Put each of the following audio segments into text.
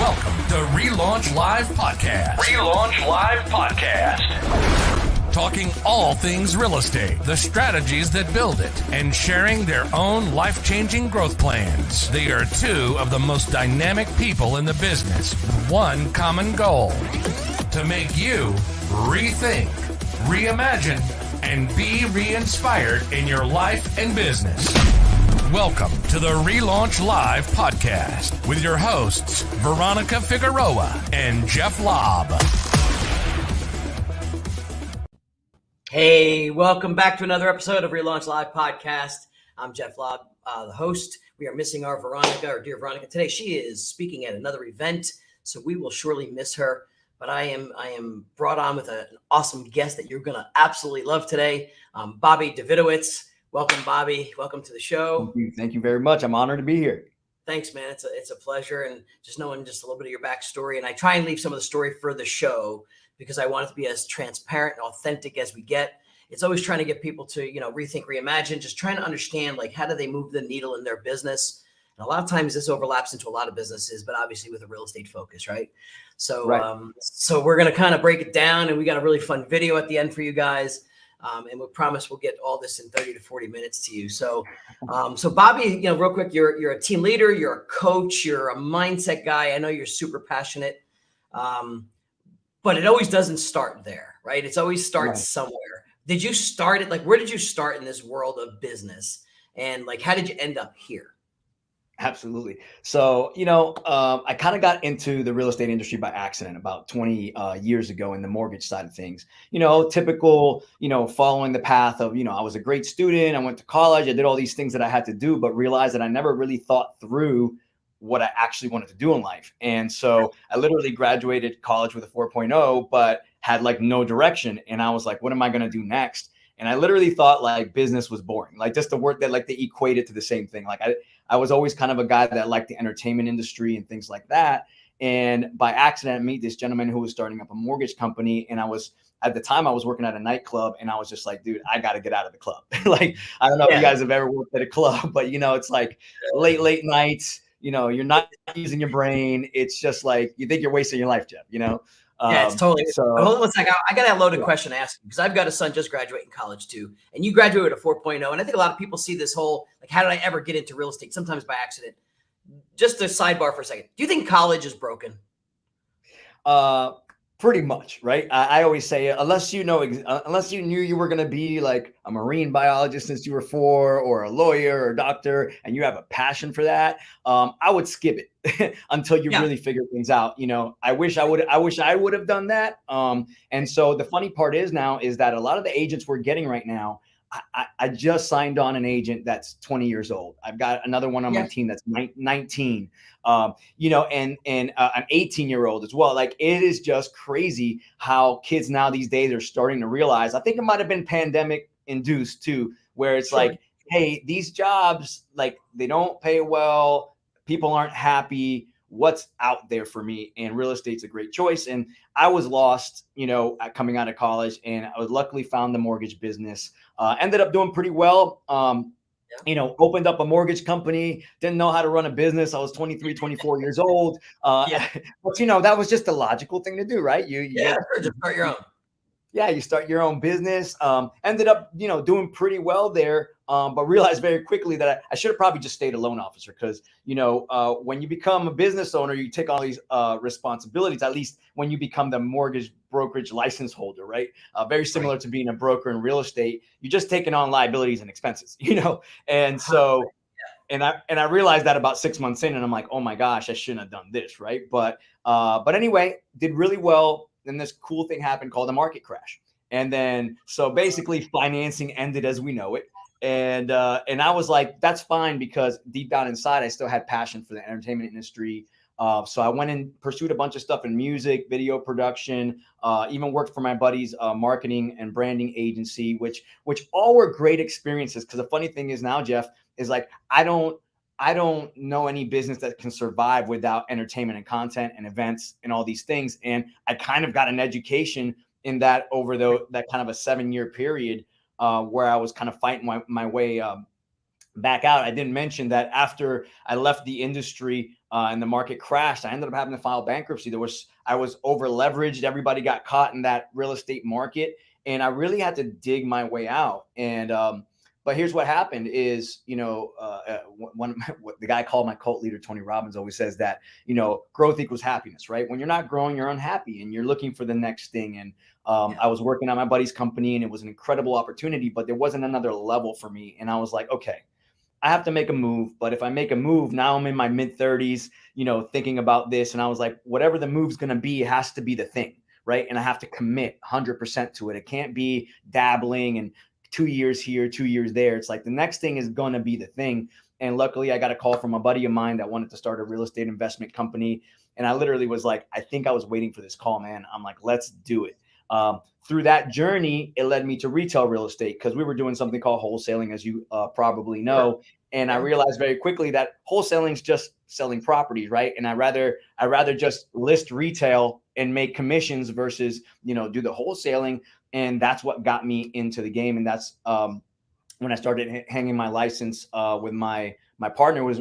Welcome to Relaunch Live Podcast. Relaunch Live Podcast. Talking all things real estate, the strategies that build it, and sharing their own life-changing growth plans. They are two of the most dynamic people in the business with one common goal: to make you rethink, reimagine, and be re-inspired in your life and business. Welcome to the Relaunch Live Podcast with your hosts, Veronica Figueroa and Jeff Lobb. Hey, welcome back to another episode of Relaunch Live Podcast. I'm Jeff Lobb, the host. We are missing our dear Veronica today. She is speaking at another event, so we will surely miss her. But I am brought on with an awesome guest that you're going to absolutely love today, Bobby Davidowitz. Welcome, Bobby. Welcome to the show. Thank you very much. I'm honored to be here. Thanks, man. It's a pleasure. And just knowing just a little bit of your backstory. And I try and leave some of the story for the show because I want it to be as transparent and authentic as we get. It's always trying to get people to, rethink, reimagine, just trying to understand, like, how do they move the needle in their business? And a lot of times this overlaps into a lot of businesses, but obviously with a real estate focus, right? So, right. So we're going to kind of break it down, and we got a really fun video at the end for you guys. And we promise we'll get all this in 30 to 40 minutes to you. So, so Bobby, real quick, you're a team leader, you're a coach, you're a mindset guy. I know you're super passionate, but it always doesn't start there, right? It's always starts somewhere. Did you start it? Like, where did you start in this world of business? And like, how did you end up here? Absolutely. So, I kind of got into the real estate industry by accident about 20 years ago in the mortgage side of things. Typical, following the path of, I was a great student. I went to college. I did all these things that I had to do, but realized that I never really thought through what I actually wanted to do in life. And so I literally graduated college with a 4.0, but had like no direction. And I was like, what am I going to do next? And I literally thought like business was boring, like just the work that like they equated to the same thing. Like I was always kind of a guy that liked the entertainment industry and things like that. And by accident, I meet this gentleman who was starting up a mortgage company. And at the time I was working at a nightclub, and I was just like, dude, I got to get out of the club. Like, I don't know if you guys have ever worked at a club, but it's like late nights, you're not using your brain. It's just like, you think you're wasting your life, Jeff, Yeah, it's totally. So hold on one second. I got a loaded question to ask you, because I've got a son just graduating college too, and you graduated with a 4.0. And I think a lot of people see this whole, like, how did I ever get into real estate? Sometimes by accident. Just a sidebar for a second. Do you think college is broken? Pretty much, right? I always say, unless you knew you were going to be like a marine biologist since you were 4, or a lawyer or a doctor, and you have a passion for that, I would skip it until you really figure things out. I wish I would have done that. And so the funny part is that a lot of the agents we're getting right now, I just signed on an agent that's 20 years old. I've got another one on my team that's 19, and an 18-year-old as well. Like, it is just crazy how kids now these days are starting to realize. I think it might have been pandemic induced too, where it's like, hey, these jobs, like, they don't pay well. People aren't happy. What's out there for me? And real estate's a great choice. And I was lost, coming out of college, and I was luckily found the mortgage business. Ended up doing pretty well. Opened up a mortgage company, didn't know how to run a business. I was 23, 24 years old. But that was just the logical thing to do, right? You just start your own. Yeah, you start your own business. Ended up, doing pretty well there, but realized very quickly that I should have probably just stayed a loan officer, because, when you become a business owner, you take all these responsibilities, at least when you become the mortgage brokerage license holder, right? Very similar to being a broker in real estate. You're just taking on liabilities and expenses, And so, and I realized that about 6 months in, and I'm like, oh my gosh, I shouldn't have done this, right? But anyway, did really well. Then this cool thing happened called a market crash. And then, so basically financing ended as we know it. And I was like, that's fine, because deep down inside, I still had passion for the entertainment industry. So I went and pursued a bunch of stuff in music, video production, even worked for my buddy's marketing and branding agency, which all were great experiences. Because the funny thing is now, Jeff, is like, I don't know any business that can survive without entertainment and content and events and all these things. And I kind of got an education in that over that kind of a 7-year period, where I was kind of fighting my way back out. I didn't mention that after I left the industry and the market crashed, I ended up having to file bankruptcy. I was over leveraged. Everybody got caught in that real estate market, and I really had to dig my way out. And but here's what happened is, the guy called my cult leader, Tony Robbins, always says that, growth equals happiness, right? When you're not growing, you're unhappy and you're looking for the next thing. And I was working on my buddy's company, and it was an incredible opportunity, but there wasn't another level for me. And I was like, okay, I have to make a move. But if I make a move, now I'm in my mid 30s, thinking about this. And I was like, whatever the move's going to be, it has to be the thing, right? And I have to commit 100% to it. It can't be dabbling and 2 years here, 2 years there. It's like the next thing is going to be the thing. And luckily I got a call from a buddy of mine that wanted to start a real estate investment company. And I literally was like, I think I was waiting for this call, man. I'm like, let's do it. Through that journey, it led me to retail real estate because we were doing something called wholesaling, as you probably know. And I realized very quickly that wholesaling is just selling properties, right? And I rather just list retail and make commissions versus, do the wholesaling. And that's what got me into the game. And that's when I started hanging my license with my partner was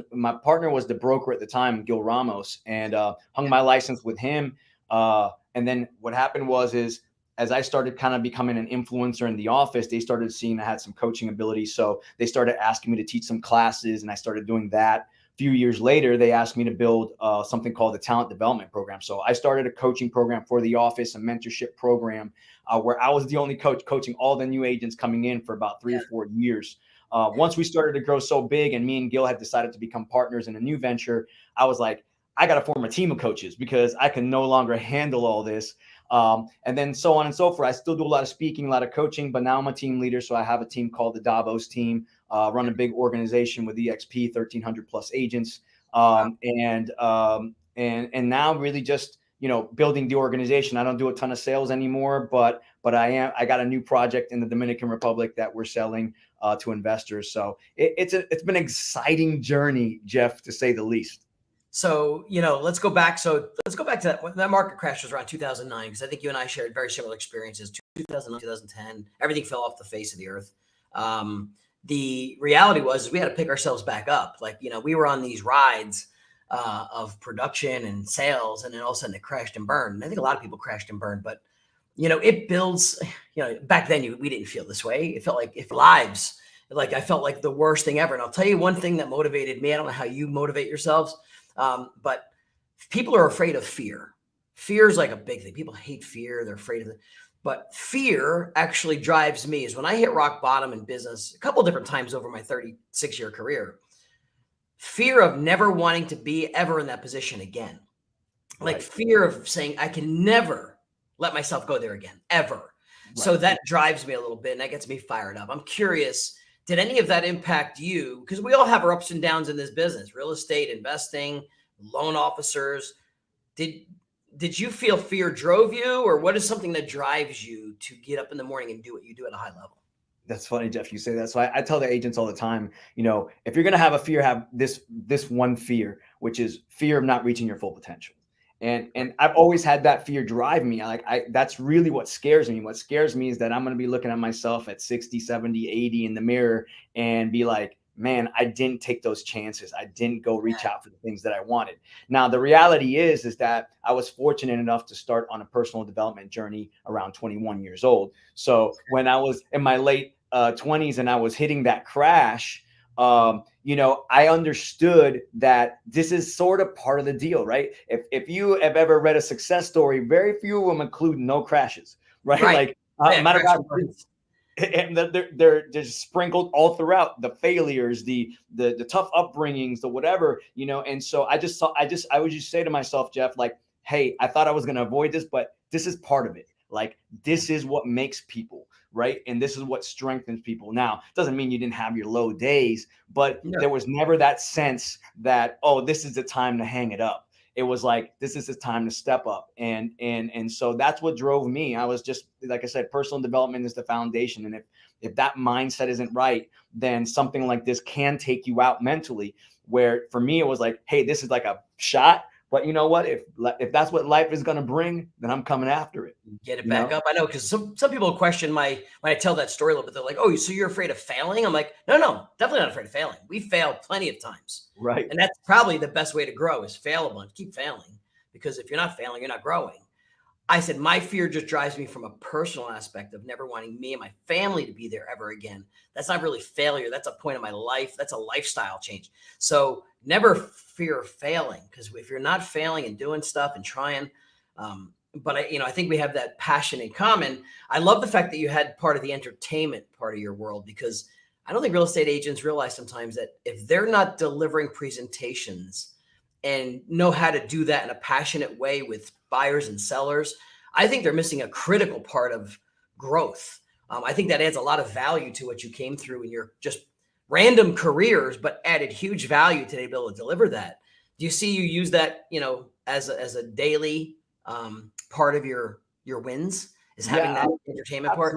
the broker at the time, Gil Ramos, and hung my license with him. And then what happened is as I started kind of becoming an influencer in the office, they started seeing I had some coaching ability. So they started asking me to teach some classes, and I started doing that. A few years later, they asked me to build something called the Talent Development Program. So I started a coaching program for the office, a mentorship program where I was the only coach coaching all the new agents coming in for about 3 or 4 years. Once we started to grow so big and me and Gil had decided to become partners in a new venture, I was like, I got to form a team of coaches because I can no longer handle all this. And then so on and so forth. I still do a lot of speaking, a lot of coaching, but now I'm a team leader. So I have a team called the Davos team, run a big organization with EXP, 1,300 plus agents. And now really just, building the organization. I don't do a ton of sales anymore, but I got a new project in the Dominican Republic that we're selling to investors. So it's been an exciting journey, Jeff, to say the least. So, let's go back. So let's go back to that. That market crash was around 2009, because I think you and I shared very similar experiences. 2009, 2010, everything fell off the face of the earth. The reality was we had to pick ourselves back up. Like, we were on these rides of production and sales, and then all of a sudden it crashed and burned. And I think a lot of people crashed and burned, but it builds, back then we didn't feel this way. It felt like I felt like the worst thing ever. And I'll tell you one thing that motivated me. I don't know how you motivate yourselves. But people are afraid of fear. Fear is like a big thing. People hate fear. They're afraid of it. But fear actually drives me. Is when I hit rock bottom in business a couple of different times over my 36-year career, fear of never wanting to be ever in that position again. Like fear of saying, I can never let myself go there again, ever. Right. So that drives me a little bit, and that gets me fired up. I'm curious, did any of that impact you? Because we all have our ups and downs in this business, real estate, investing, loan officers. Did you feel fear drove you, or what is something that drives you to get up in the morning and do what you do at a high level? That's funny, Jeff, you say that. So I tell the agents all the time, if you're going to have a fear, have this one fear, which is fear of not reaching your full potential. And I've always had that fear drive me. That's really what scares me. What scares me is that I'm going to be looking at myself at 60, 70, 80 in the mirror and be like, man, I didn't take those chances. I didn't go reach out for the things that I wanted. Now, the reality is that I was fortunate enough to start on a personal development journey around 21 years old. So when I was in my late 20s and I was hitting that crash, I understood that this is sort of part of the deal, right? If you have ever read a success story, very few of them include no crashes, right? Matter of fact, and they're just sprinkled all throughout the failures, the tough upbringings, the whatever, And so I would just say to myself, Jeff, like, hey, I thought I was going to avoid this, but this is part of it. Like, this is what makes people, right? And this is what strengthens people. Now, it doesn't mean you didn't have your low days, but there was never that sense that, oh, this is the time to hang it up. It was like, this is the time to step up. And so that's what drove me. I was just, like I said, personal development is the foundation. And if that mindset isn't right, then something like this can take you out mentally, where for me, it was like, hey, this is like a shot, But you know what? If that's what life is going to bring, then I'm coming after it. Get it back up. I know, because some people question when I tell that story a little bit, they're like, oh, so you're afraid of failing? I'm like, no, definitely not afraid of failing. We failed plenty of times. Right. And that's probably the best way to grow is fail a bunch, keep failing, because if you're not failing, you're not growing. I said, my fear just drives me from a personal aspect of never wanting me and my family to be there ever again. That's not really failure. That's a point in my life. That's a lifestyle change. So never fear failing, because if you're not failing and doing stuff and trying, but I think we have that passion in common. I love the fact that you had part of the entertainment part of your world, because I don't think real estate agents realize sometimes that if they're not delivering presentations and know how to do that in a passionate way with buyers and sellers, I think they're missing a critical part of growth. I think that adds a lot of value to what you came through in your just random careers, but added huge value to be able to deliver that. Do you see you use that, as a daily part of your wins, is having that entertainment part?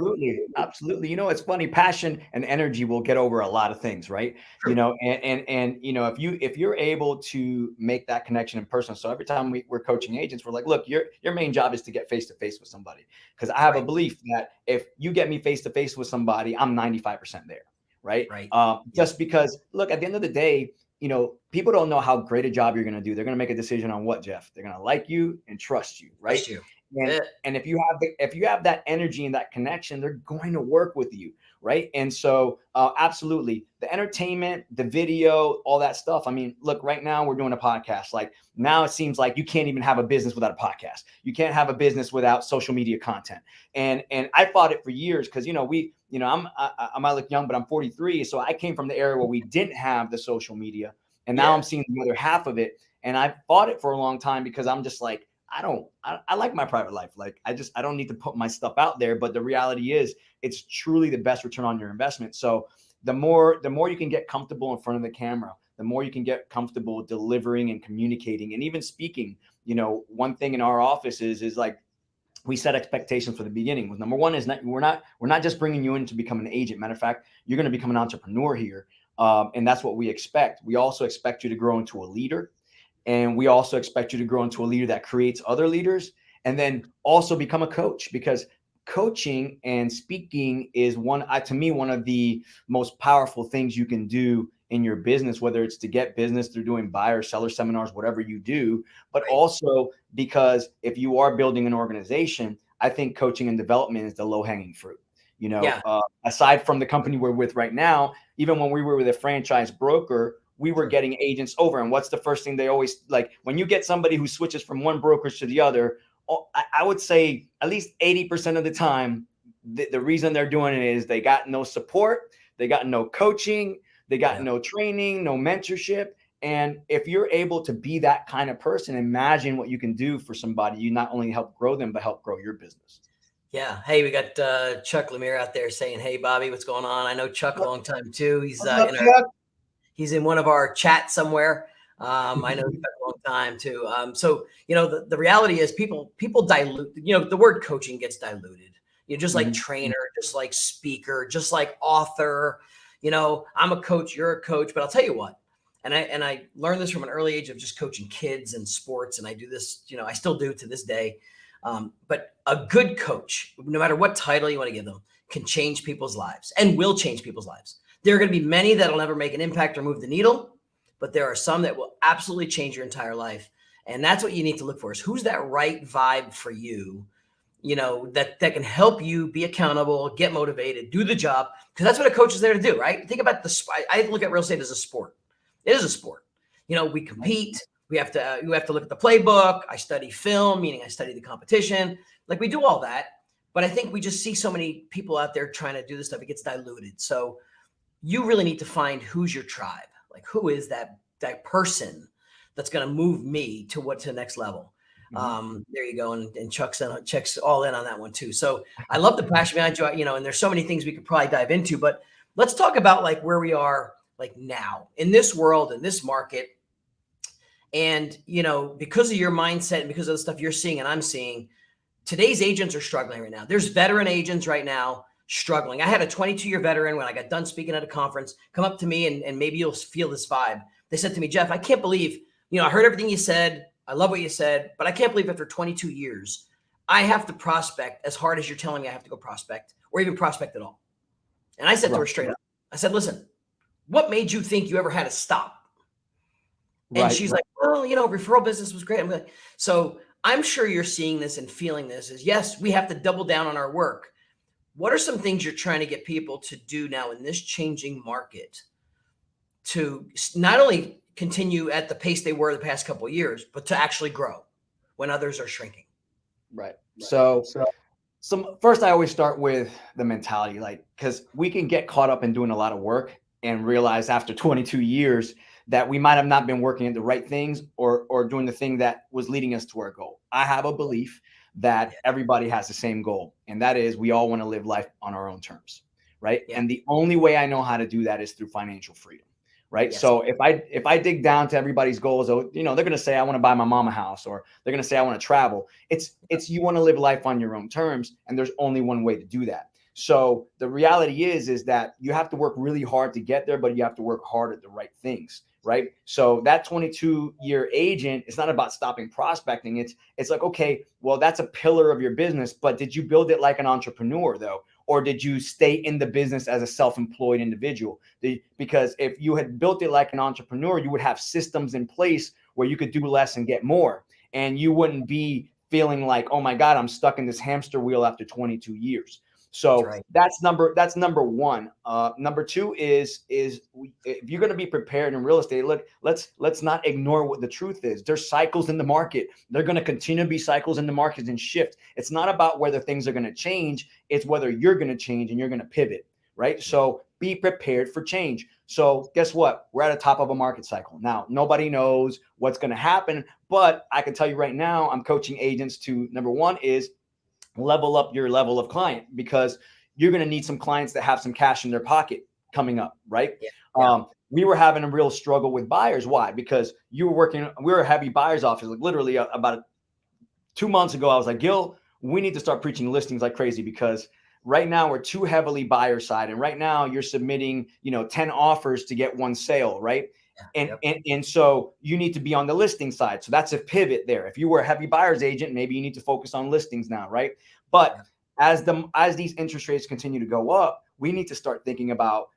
Absolutely. It's funny. Passion and energy will get over a lot of things, right? True. And if you're able to make that connection in person. So every time we're coaching agents, we're like, look, your main job is to get face-to-face with somebody. Because I have a belief that if you get me face-to-face with somebody, I'm 95% there. Right. Just because, look, at the end of the day, people don't know how great a job you're going to do. They're going to make a decision on what, Jeff? They're going to like you and trust you. Right. Trust you. And if you have that energy and that connection, they're going to work with you. Right. And so absolutely, the entertainment, the video, all that stuff. I mean, look, right now we're doing a podcast. Like now it seems like you can't even have a business without a podcast. You can't have a business without social media content. And I fought it for years because, I might look young, but I'm 43. So I came from the era where we didn't have the social media. And now I'm seeing the other half of it. And I fought it for a long time because I'm just like, I like my private life. Like I don't need to put my stuff out there. But the reality is it's truly the best return on your investment. So the more you can get comfortable in front of the camera, the more you can get comfortable delivering and communicating and even speaking. One thing in our office is like, we set expectations for the beginning. Number one is we're not just bringing you in to become an agent. Matter of fact, you're going to become an entrepreneur here. And that's what we expect. We also expect you to grow into a leader. And we also expect you to grow into a leader that creates other leaders, and then also become a coach, because coaching and speaking is to me, one of the most powerful things you can do in your business, whether it's to get business through doing buyer, seller seminars, whatever you do, but also because if you are building an organization, I think coaching and development is the low-hanging fruit. Aside from the company we're with right now, even when we were with a franchise broker, we were getting agents over. And what's the first thing they always like when you get somebody who switches from one brokerage to the other? I would say at least 80% of the time, the reason they're doing it is they got no support, they got no coaching, they got no training, no mentorship. And if you're able to be that kind of person, imagine what you can do for somebody. You not only help grow them, but help grow your business. Yeah. Hey, we got Chuck Lemire out there saying, hey, Bobby, what's going on? I know Chuck a long time too. He's in one of our chats somewhere. I know he's been a long time too. So, the reality is people dilute, the word coaching gets diluted, just like trainer, just like speaker, just like author, I'm a coach, you're a coach, but I'll tell you what, and I learned this from an early age of just coaching kids and sports. And I do this, I still do to this day. But a good coach, no matter what title you want to give them, can change people's lives and will change people's lives. There are going to be many that'll never make an impact or move the needle, but there are some that will absolutely change your entire life. And that's what you need to look for, is who's that right vibe for you, that can help you be accountable, get motivated, do the job. Because that's what a coach is there to do, right? Think about I look at real estate as a sport. It is a sport. We compete. We have to look at the playbook. I study film, meaning I study the competition. Like we do all that. But I think we just see so many people out there trying to do this stuff. It gets diluted. So you really need to find who's your tribe. Like who is that person that's going to move me to the next level. There you go. And Chuck's all in on that one too. So I love the passion behind you, and there's so many things we could probably dive into, but let's talk about like where we are like now in this world, in this market. And, because of your mindset and because of the stuff you're seeing and I'm seeing, today's agents are struggling right now. There's veteran agents right now struggling. I had a 22-year veteran when I got done speaking at a conference come up to me, and maybe you'll feel this vibe. They said to me, Jeff, I can't believe, I heard everything you said. I love what you said, but I can't believe after 22 years, I have to prospect as hard as you're telling me I have to go prospect or even prospect at all. And I said to her straight up, I said, listen, what made you think you ever had to stop? And she's like, well, referral business was great. I'm like, so I'm sure you're seeing this and feeling this is, yes, we have to double down on our work. What are some things you're trying to get people to do now in this changing market to not only continue at the pace they were the past couple of years, but to actually grow when others are shrinking? Right. So first, I always start with the mentality, because we can get caught up in doing a lot of work and realize after 22 years that we might have not been working at the right things or doing the thing that was leading us to our goal. I have a belief that everybody has the same goal, and that is we all want to live life on our own terms, right? Yeah. And the only way I know how to do that is through financial freedom, right? Yes. So if I dig down to everybody's goals, they're going to say, I want to buy my mom a house, or they're going to say, I want to travel. It's you want to live life on your own terms, and there's only one way to do that. So the reality is that you have to work really hard to get there, but you have to work hard at the right things. Right. So that 22-year agent, it's not about stopping prospecting. It's like, okay, well, that's a pillar of your business, but did you build it like an entrepreneur though? Or did you stay in the business as a self-employed individual? Because if you had built it like an entrepreneur, you would have systems in place where you could do less and get more. And you wouldn't be feeling like, oh my God, I'm stuck in this hamster wheel after 22 years. So that's number one. Number two is if you're going to be prepared in real estate, look, let's not ignore what the truth is. There's cycles in the market. They're going to continue to be cycles in the market and shift. It's not about whether things are going to change. It's whether you're going to change and you're going to pivot, right? So be prepared for change. So guess what? We're at the top of a market cycle. Now, nobody knows what's going to happen, but I can tell you right now, I'm coaching agents to, number one is level up your level of client, because you're going to need some clients that have some cash in their pocket coming up, right? Yeah. We were having a real struggle with buyers. Why? Because we were a heavy buyers office. Like literally about 2 months ago, I was like, Gil, we need to start preaching listings like crazy, because right now we're too heavily buyer side. And right now you're submitting, 10 offers to get one sale, right? And so you need to be on the listing side. So that's a pivot there. If you were a heavy buyer's agent, maybe you need to focus on listings now, right? But as these interest rates continue to go up, we need to start thinking about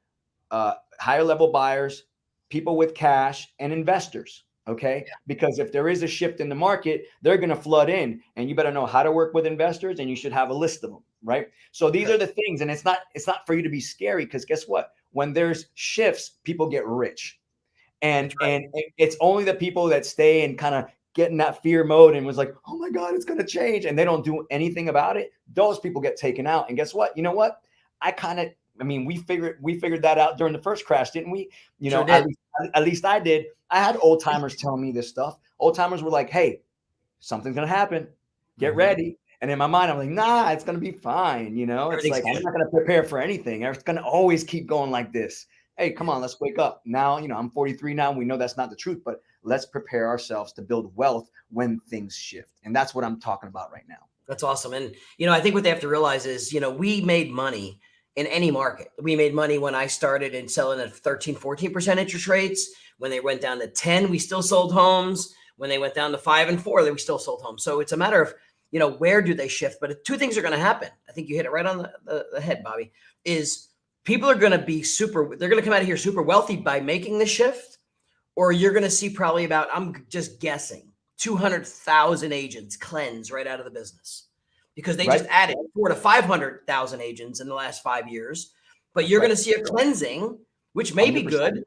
higher level buyers, people with cash, and investors. Okay. Yeah. Because if there is a shift in the market, they're going to flood in, and you better know how to work with investors, and you should have a list of them. Right. So these are the things, and it's not for you to be scary, because guess what? When there's shifts, people get rich. And it's only the people that stay and kind of get in that fear mode and was like, oh my God, it's going to change, and they don't do anything about it. Those people get taken out. And guess what? You know what? We figured that out during the first crash, didn't we? At least I did. I had old timers telling me this stuff. Old timers were like, hey, something's going to happen. Get ready. And in my mind, I'm like, nah, it's going to be fine. It's like, I'm not going to prepare for anything. It's going to always keep going like this. Hey, come on, let's wake up. Now, I'm 43 now. We know that's not the truth, but let's prepare ourselves to build wealth when things shift. And that's what I'm talking about right now. That's awesome. And, I think what they have to realize is, we made money in any market. We made money when I started in selling at 13, 14% interest rates. When they went down to 10, we still sold homes. When they went down to 5 and 4, we still sold homes. So it's a matter of, where do they shift? But two things are going to happen. I think you hit it right on the head, Bobby, is people are going to be they're going to come out of here super wealthy by making the shift, or you're going to see probably about, I'm just guessing, 200,000 agents cleanse right out of the business, because they just added 400,000 to 500,000 agents in the last 5 years. But you're going to see a cleansing, which may 100%. Be good.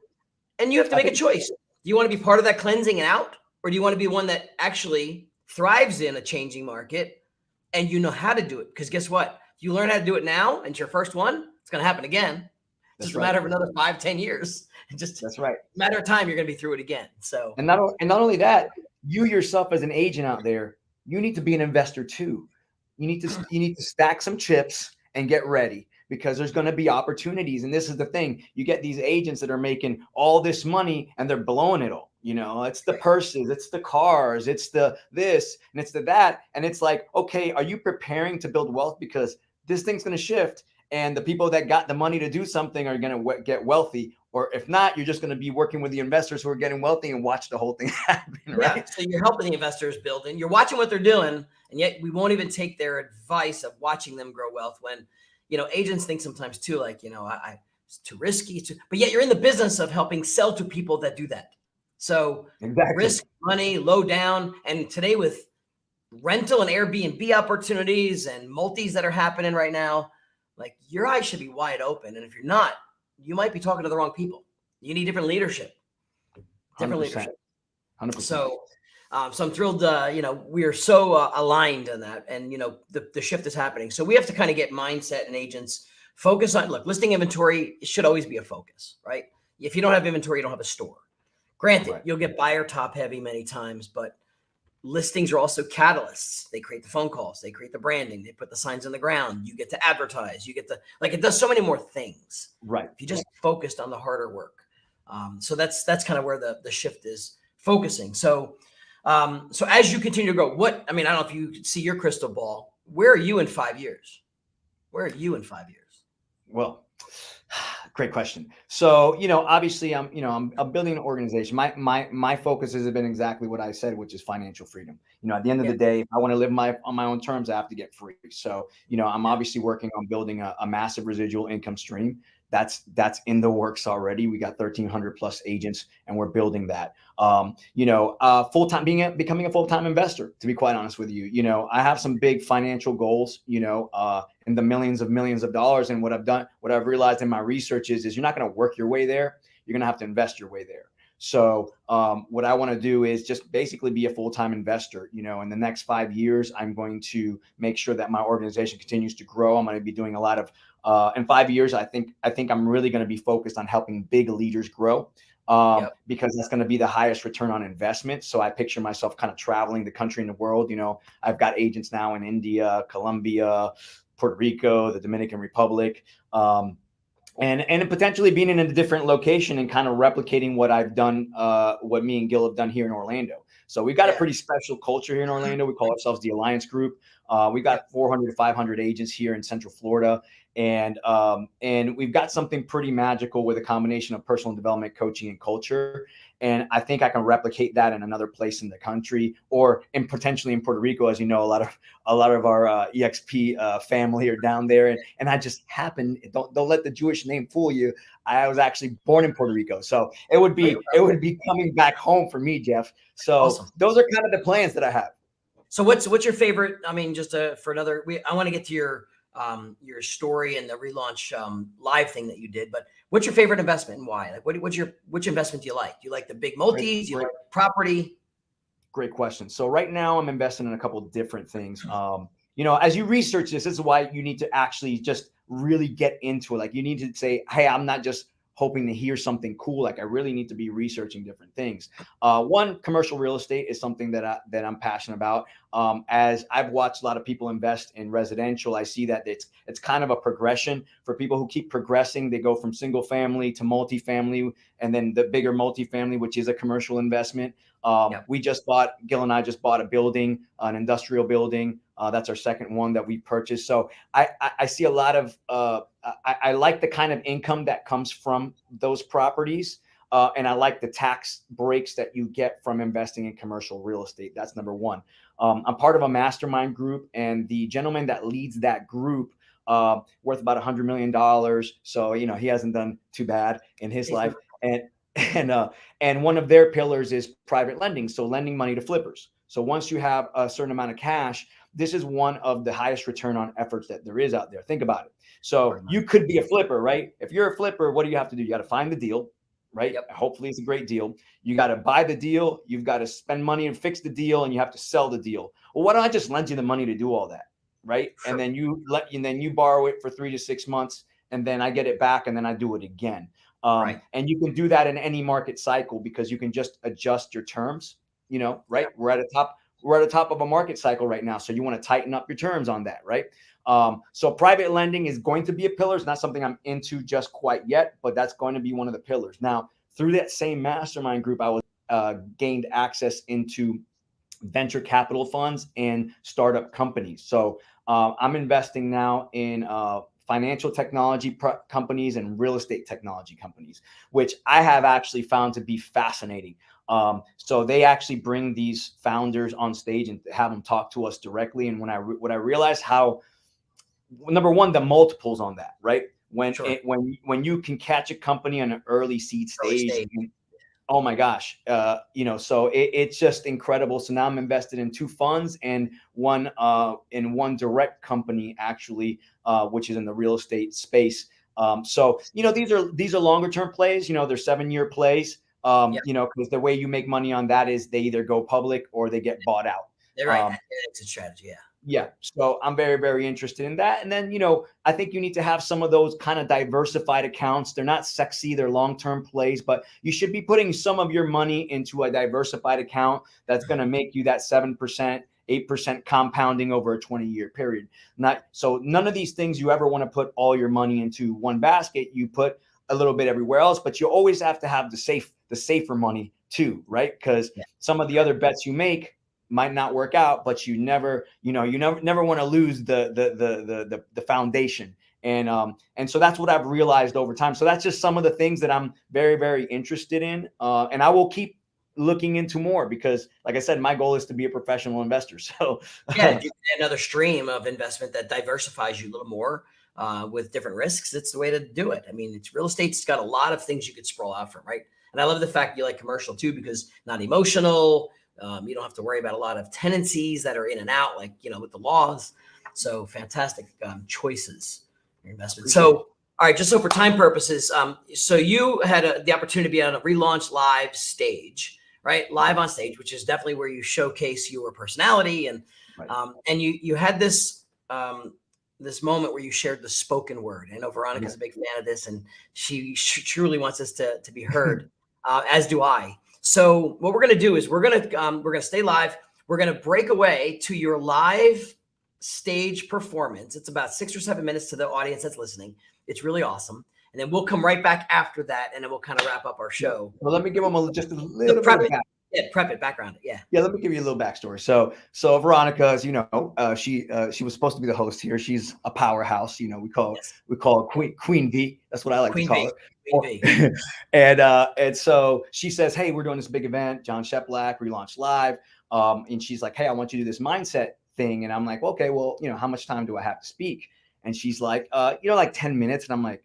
And you have to make a choice. Do you want to be part of that cleansing and out, or do you want to be one that actually thrives in a changing market and you know how to do it? Because guess what? If you learn how to do it now and it's your first one, it's going to happen again. It's just a matter of another 5-10 years. That's right. A matter of time, you're going to be through it again. So, and not only that, you yourself as an agent out there, you need to be an investor too. You need to stack some chips and get ready, because there's going to be opportunities. And this is the thing: you get these agents that are making all this money and they're blowing it all. It's the purses, it's the cars, it's the this, and it's the that. And it's like, okay, are you preparing to build wealth? Because this thing's going to shift. And the people that got the money to do something are going to get wealthy, or if not, you're just going to be working with the investors who are getting wealthy and watch the whole thing happen. Right. Yeah. So you're helping the investors build, and you're watching what they're doing, and yet we won't even take their advice of watching them grow wealth. When, agents think sometimes too, like, it's too risky. But yet you're in the business of helping sell to people that do that. So risk money, low down. And today with rental and Airbnb opportunities and multis that are happening right now, like, your eyes should be wide open. And if you're not, you might be talking to the wrong people. You need different leadership. 100%. So I'm thrilled, we are so aligned on that. And, the shift is happening. So we have to kind of get mindset and agents focus on, look, listing inventory should always be a focus, right? If you don't have inventory, you don't have a store. Granted, you'll get buyer top heavy many times, but listings are also catalysts. They create the phone calls, they create the branding, they put the signs on the ground. You get to advertise, you get to, it does so many more things. Right. If you just focused on the harder work. So that's kind of where the shift is focusing. So as you continue to grow, I don't know if you see your crystal ball. Where are you in 5 years? Where are you in 5 years? Well, great question. So, obviously I'm building an organization. My focus has been exactly what I said, which is financial freedom. At the end of the day, if I want to live on my own terms, I have to get free. So, I'm obviously working on building a massive residual income stream. That's in the works already. We got 1,300 plus agents, and we're building that. Full-time, becoming a full-time investor, to be quite honest with you. I have some big financial goals, in the millions of dollars. And what I've realized in my research is you're not going to work your way there. You're going to have to invest your way there. So what I want to do is just basically be a full-time investor. In the next 5 years, I'm going to make sure that my organization continues to grow. I'm going to be doing a lot of, in 5 years, I think I'm really going to be focused on helping big leaders grow. Because that's going to be the highest return on investment. So I picture myself kind of traveling the country and the world. I've got agents now in India, Colombia, Puerto Rico, the Dominican Republic, and potentially being in a different location and kind of replicating what I've done, what me and Gil have done here in Orlando. So we've got a pretty special culture here in Orlando. We call ourselves the Alliance Group. We've got 400 to 500 agents here in Central Florida. And we've got something pretty magical with a combination of personal development, coaching, and culture. And I think I can replicate that in another place in the country, or potentially in Puerto Rico. As you know, a lot of our EXP family are down there, and I just happened. Don't let the Jewish name fool you. I was actually born in Puerto Rico, so it would be coming back home for me, Jeff. So awesome. Those are kind of the plans that I have. So what's your favorite? I mean, just for another, I want to get to your story and the Relaunch Live thing that you did, but what's your favorite investment and why? Like, which investment do you like? Do you like the big multis? Do you like property? Great question. So right now I'm investing in a couple of different things. As you research this is why you need to actually just really get into it. Like, you need to say, hey, I'm not just hoping to hear something cool. Like, I really need to be researching different things. One, commercial real estate is something that I'm passionate about. As I've watched a lot of people invest in residential, I see that it's kind of a progression for people who keep progressing. They go from single family to multifamily, and then the bigger multifamily, which is a commercial investment. Gil and I just bought a building, an industrial building. That's our second one that we purchased. So I see a lot of, I like the kind of income that comes from those properties. And I like the tax breaks that you get from investing in commercial real estate. That's number one. I'm part of a mastermind group, and the gentleman that leads that group, worth about $100 million. So, he hasn't done too bad in his life. And one of their pillars is private lending. So lending money to flippers. So once you have a certain amount of cash, this is one of the highest return on efforts that there is out there. Think about it. So you could be a flipper, right? If you're a flipper, what do you have to do? You got to find the deal, right? Yep. Hopefully it's a great deal. You got to buy the deal. You've got to spend money and fix the deal, and you have to sell the deal. Well, why don't I just lend you the money to do all that, right? Sure. And then you borrow it for 3 to 6 months, and then I get it back, and then I do it again. Right. And you can do that in any market cycle because you can just adjust your terms, right? Yeah. We're at the top of a market cycle right now. So you want to tighten up your terms on that, right? So private lending is going to be a pillar. It's not something I'm into just quite yet, but that's going to be one of the pillars. Now, through that same mastermind group, I was gained access into venture capital funds and startup companies. So I'm investing now in financial technology companies and real estate technology companies, which I have actually found to be fascinating. So they actually bring these founders on stage and have them talk to us directly. And when I realized how, number one, the multiples on that, right? When you can catch a company on an early seed stage. Oh my gosh. So it's just incredible. So now I'm invested in 2 funds and one direct company actually, which is in the real estate space. So these are longer term plays, they're 7-year plays. Because the way you make money on that is they either go public or they get bought out. They're right. It's a strategy. Yeah. So I'm very, very interested in that. And then, I think you need to have some of those kind of diversified accounts. They're not sexy, they're long-term plays, but you should be putting some of your money into a diversified account that's going to make you that 7%, 8% compounding over a 20-year period. So none of these things you ever want to put all your money into one basket. You put a little bit everywhere else, but you always have to have the safer money too, right? Because some of the other bets you make might not work out, but you never want to lose the foundation. And so that's what I've realized over time. So that's just some of the things that I'm very, very interested in. And I will keep looking into more because, like I said, my goal is to be a professional investor. So another stream of investment that diversifies you a little more with different risks. It's the way to do it. I mean, it's real estate's got a lot of things you could sprawl out from, right? And I love the fact you like commercial too, because not emotional. You don't have to worry about a lot of tenancies that are in and out, like, with the laws. So fantastic choices in your investment. So, all right, just so for time purposes, so you had the opportunity to be on a Relaunch Live stage, right? Live on stage, which is definitely where you showcase your personality. And and you had this this moment where you shared the spoken word. I know Veronica's a big fan of this, and she truly wants us to be heard, as do I. So what we're going to do is we're going to stay live. We're going to break away to your live stage performance. It's about 6 or 7 minutes to the audience that's listening. It's really awesome. And then we'll come right back after that, and then we'll kind of wrap up our show. Well, let me give them just a little bit of background. Yeah. Let me give you a little backstory. So Veronica, as you know, she was supposed to be the host here. She's a powerhouse. We call her Queen V. That's what I like to call her. And so she says, hey, we're doing this big event, John Sheplack, Relaunch Live. And she's like, hey, I want you to do this mindset thing. And I'm like, okay, well, how much time do I have to speak? And she's like, like 10 minutes. And I'm like,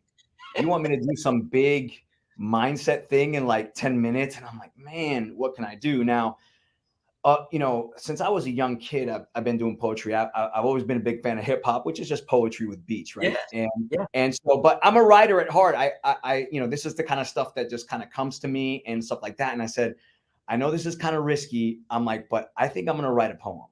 you want me to do some big mindset thing in like 10 minutes? And I'm like, man, what can I do now? Since I was a young kid, I've been doing poetry. I've always been a big fan of hip hop, which is just poetry with beats, right? And so, but I'm a writer at heart. I this is the kind of stuff that just kind of comes to me and stuff like that. And I said, I know this is kind of risky. I'm like, but I think I'm going to write a poem.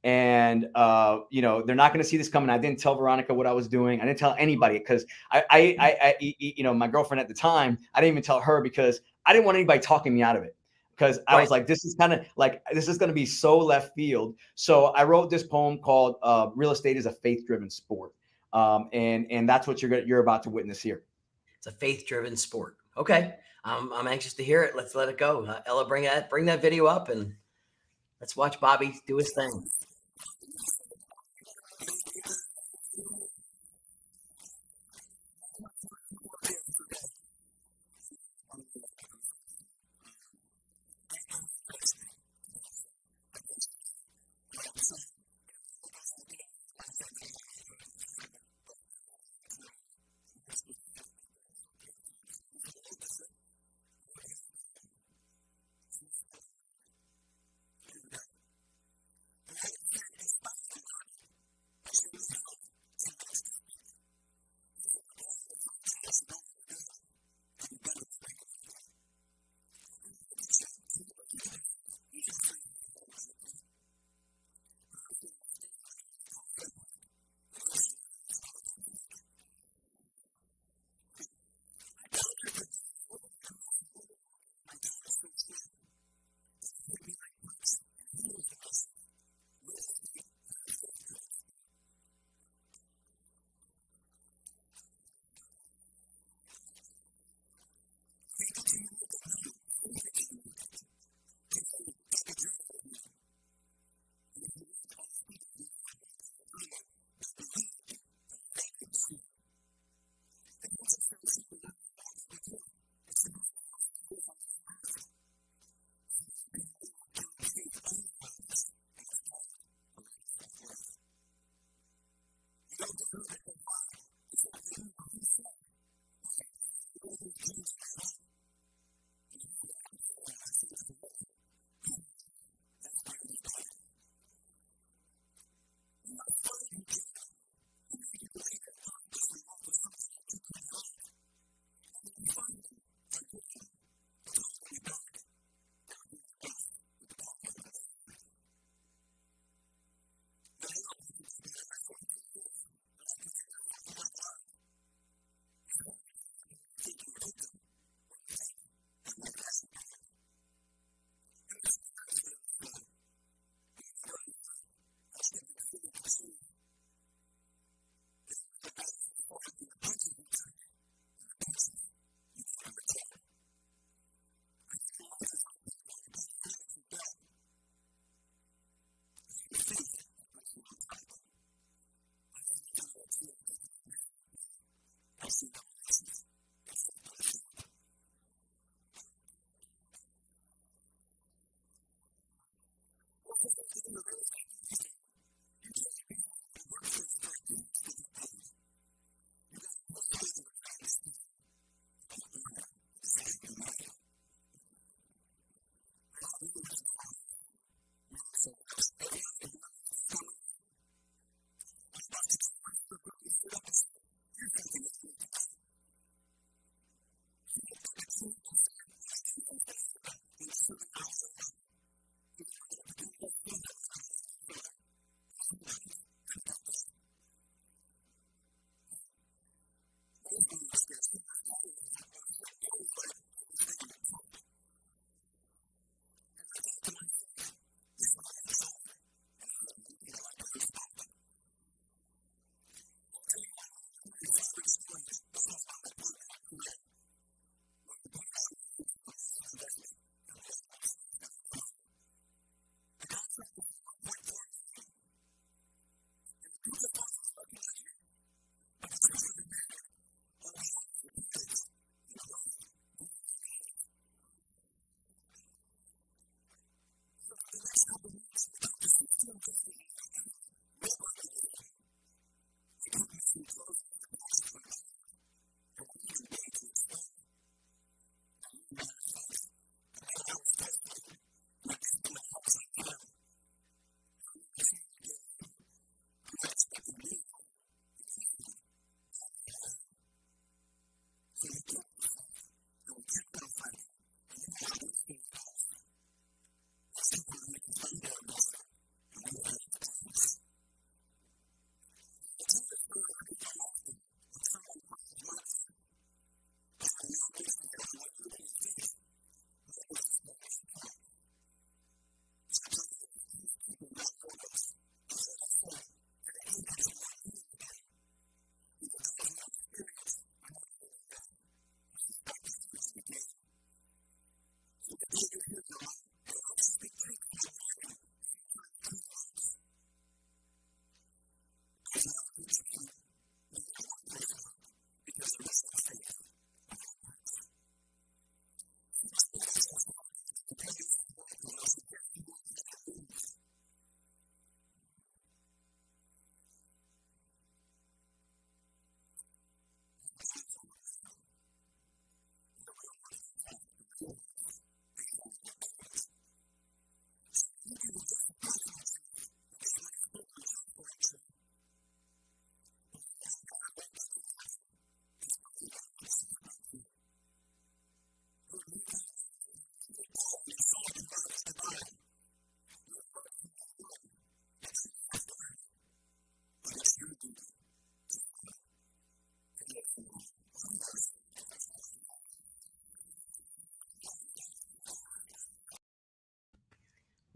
And they're not going to see this coming. I didn't tell Veronica what I was doing. I didn't tell anybody because I my girlfriend at the time, I didn't even tell her because I didn't want anybody talking me out of it. Because I was like, this is going to be so left field. So I wrote this poem called Real Estate is a Faith-Driven Sport. And that's what you're about to witness here. It's a faith-driven sport. Okay. I'm anxious to hear it. Let's let it go. Ella, bring that video up and let's watch Bobby do his thing.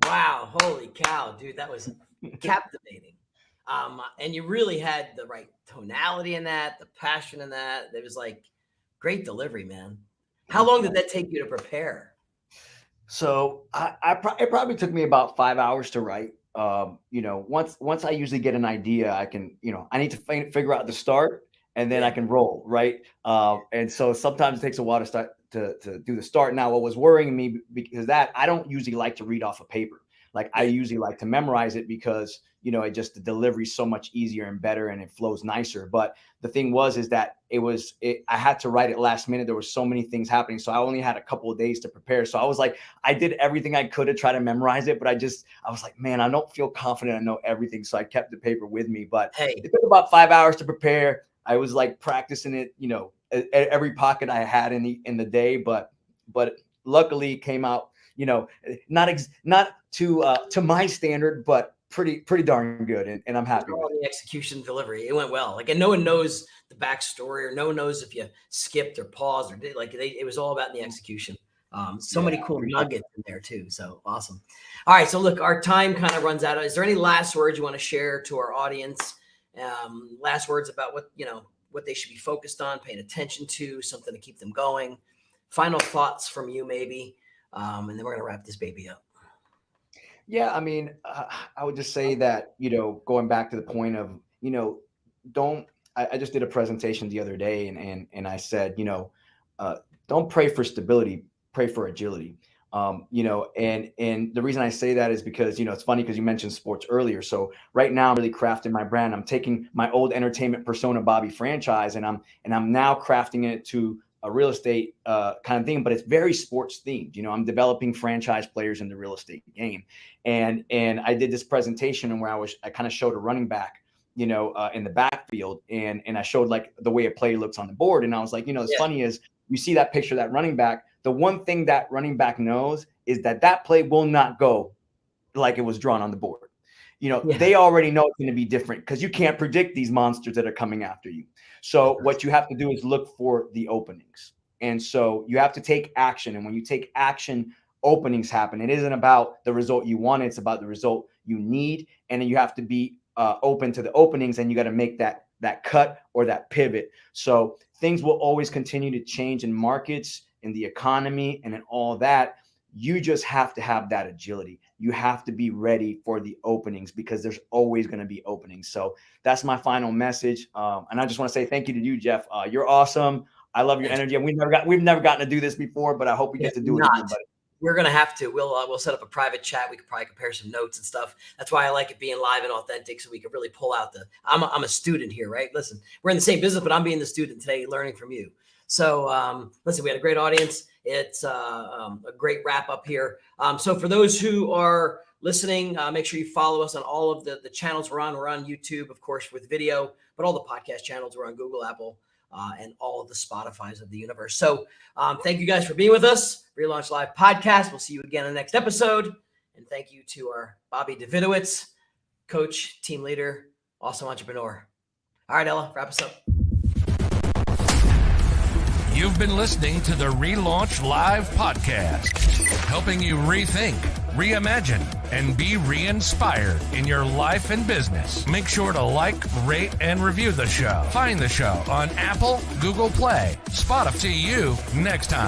Wow, holy cow, dude, that was captivating. And you really had the right tonality in that, the passion in that. It was like great delivery, man. How long did that take you to prepare? So it probably took me about 5 hours to write. Once I usually get an idea, I can, I need to figure out the start, and then I can roll, right? And so sometimes it takes a while to start to do the start. Now, what was worrying me because that I don't usually like to read off a paper. Like I usually like to memorize it because the delivery is so much easier and better, and it flows nicer. But the thing is that I had to write it last minute. There were so many things happening, so I only had a couple of days to prepare. So I was like, I did everything I could to try to memorize it, but I was like, man, I don't feel confident I know everything. So I kept the paper with me, but it took about 5 hours to prepare. I was like practicing it, at every pocket I had in the day, but luckily it came out, not to my standard, but pretty darn good, and I'm happy with the execution delivery. It went well. Like, and no one knows the backstory, or no one knows if you skipped or paused or did it was all about the execution. So many cool nuggets in there too. So awesome. All right. So look, our time kind of runs out. Is there any last words you want to share to our audience? Last words about what they should be focused on, paying attention to, something to keep them going. Final thoughts from you, maybe. And then we're going to wrap this baby up. Yeah, I mean, I would just say that, going back to the point of, I just did a presentation the other day, and I said, don't pray for stability, pray for agility. And the reason I say that is because, it's funny because you mentioned sports earlier. So right now I'm really crafting my brand. I'm taking my old entertainment persona, Bobby franchise, and I'm now crafting it to a real estate kind of thing, but it's very sports themed. I'm developing franchise players in the real estate game. And I did this presentation where I kind of showed a running back, in the backfield, and I showed like the way a play looks on the board. And I was like, it's funny is you see that picture, that running back, the one thing that running back knows is that play will not go like it was drawn on the board. They already know it's going to be different because you can't predict these monsters that are coming after you. So what you have to do is look for the openings. And so you have to take action. And when you take action, openings happen. It isn't about the result you want. It's about the result you need. And then you have to be open to the openings, and you got to make that cut or that pivot. So things will always continue to change in markets, in the economy, and in all that. You just have to have that agility. You have to be ready for the openings because there's always going to be openings. So that's my final message. And I just want to say thank you to you, Jeff. You're awesome. I love your energy. And we've never gotten to do this before, but I hope we get to do it again, buddy. We're going to have to. We'll set up a private chat. We could probably compare some notes and stuff. That's why I like it being live and authentic, so we can really pull out I'm a student here, right? Listen, we're in the same business, but I'm being the student today, learning from you. So listen, we had a great audience. It's a great wrap up here. So for those who are listening, make sure you follow us on all of the channels we're on. We're on YouTube, of course, with video, but all the podcast channels. We're on Google, Apple, and all of the Spotifys of the universe. So thank you guys for being with us. Relaunch Live Podcast. We'll see you again in the next episode. And thank you to our Bobby Davidowitz, coach, team leader, awesome entrepreneur. All right, Ella, wrap us up. You've been listening to the Relaunch Live Podcast, helping you rethink, reimagine, and be re-inspired in your life and business. Make sure to like, rate, and review the show. Find the show on Apple, Google Play, Spotify. See you next time.